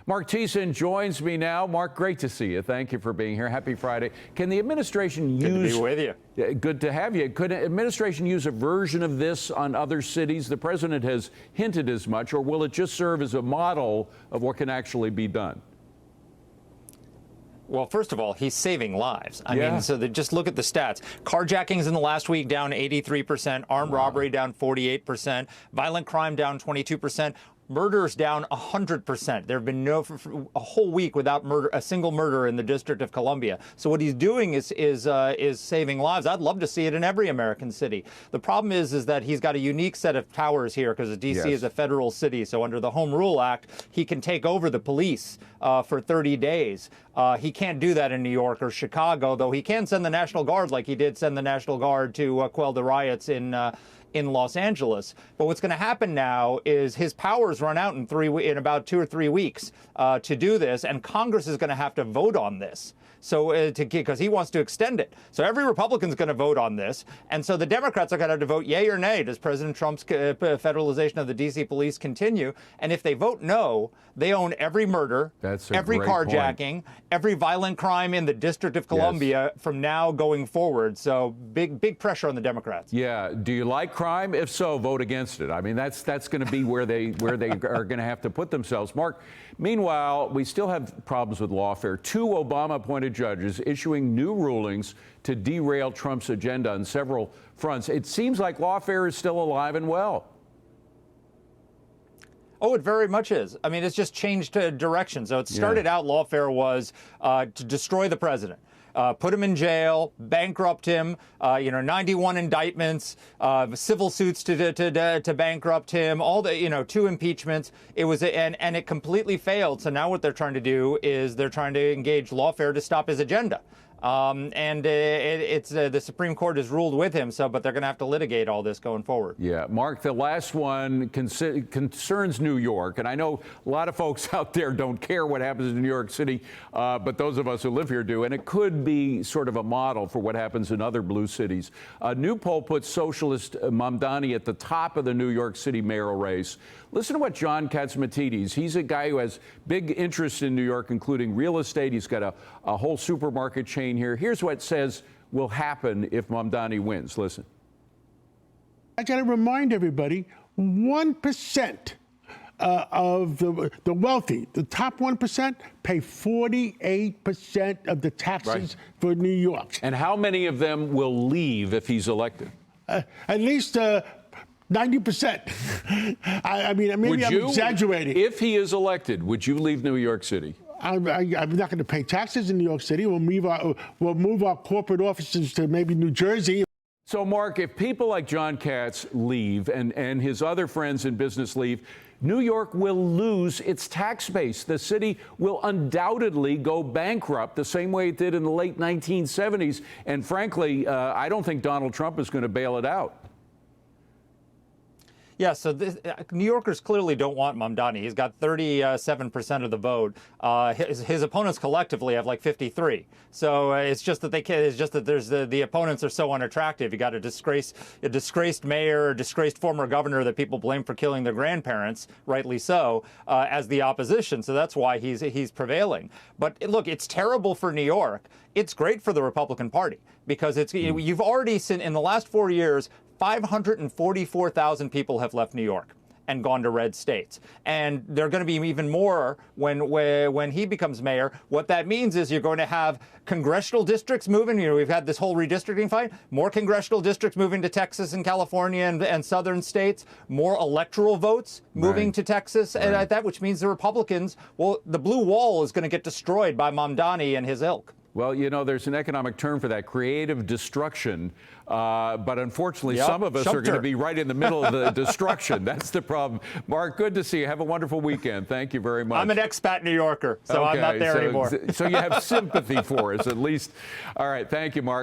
Marc Thiessen joins me now. Marc, great to see you. Thank you for being here. Happy Friday. Can the administration use... Good to be with you. Good to have you. Could the administration use a version of this on other cities? The president has hinted as much, or will it just serve as a model of what can actually be done? Well, first of all, he's saving lives. I mean, just look at the stats. Carjackings in the last week down 83%, armed robbery down 48%, violent crime down 22%. Murders down 100%. There have been a whole week without a single murder in the District of Columbia. So what he's doing is saving lives. I'd love to see it in every American city. The problem is that he's got a unique set of powers here because D.C. is a federal city. So under the Home Rule Act, he can take over the police for 30 days. He can't do that in New York or Chicago, though he can send the National Guard like he did send the National Guard to quell the riots in Los Angeles. But what's going to happen now is his powers run out in about 2 or 3 weeks to do this, and Congress is going to have to vote on this. So because he wants to extend it. So every Republican is going to vote on this. And so the Democrats are going to have to vote yay or nay. Does President Trump's federalization of the D.C. police continue? And if they vote no, they own every murder, every carjacking, every violent crime in the District of Columbia from now going forward. So big pressure on the Democrats. Yeah. Do you like crime? If so, vote against it. I mean, that's going to be where they are going to have to put themselves. Marc, meanwhile, we still have problems with lawfare. 2 Obama-appointed judges issuing new rulings to derail Trump's agenda on several fronts. It seems like lawfare is still alive and well. Oh, it very much is. I mean, it's just changed direction. So it started out, lawfare was to destroy the president. Put him in jail, bankrupt him, 91 indictments, civil suits to bankrupt him, all the, 2 impeachments. It was, and it completely failed. So now what they're trying to do is they're trying to engage lawfare to stop his agenda. The Supreme Court has ruled with him, but they're going to have to litigate all this going forward. Yeah, Marc, the last one concerns New York, and I know a lot of folks out there don't care what happens in New York City, but those of us who live here do, and it could be sort of a model for what happens in other blue cities. A new poll puts socialist Mamdani at the top of the New York City mayoral race. Listen to what John Catsimatidis, he's a guy who has big interest in New York, including real estate. He's got a whole supermarket chain here. Here's what says will happen if Mamdani wins. Listen. I got to remind everybody, 1% of the wealthy, the top 1%, pay 48% of the taxes for New York. And how many of them will leave if he's elected? At least 90%. I mean, maybe I'm exaggerating. If he is elected, would you leave New York City? I'm not going to pay taxes in New York City. We'll move our corporate offices to maybe New Jersey. So, Marc, if people like John Katz leave and his other friends in business leave, New York will lose its tax base. The city will undoubtedly go bankrupt the same way it did in the late 1970s. And frankly, I don't think Donald Trump is going to bail it out. Yeah, so New Yorkers clearly don't want Mamdani. He's got 37% of the vote. His opponents collectively have like 53. So it's just that there's the opponents are so unattractive. You got a disgraced mayor, a disgraced former governor that people blame for killing their grandparents, rightly so, as the opposition. So that's why he's prevailing. But look, it's terrible for New York. It's great for the Republican Party because you've already seen in the last 4 years. 544,000 people have left New York and gone to red states. And there are going to be even more when he becomes mayor. What that means is you're going to have congressional districts moving. We've had this whole redistricting fight. More congressional districts moving to Texas and California and southern states. More electoral votes moving to Texas and at that, which means the Republicans, the blue wall is going to get destroyed by Mamdani and his ilk. Well, there's an economic term for that, creative destruction. But unfortunately, some of us are going to be right in the middle of the destruction. That's the problem. Marc, good to see you. Have a wonderful weekend. Thank you very much. I'm an expat New Yorker, so I'm not there anymore. So you have sympathy for us, at least. All right. Thank you, Marc.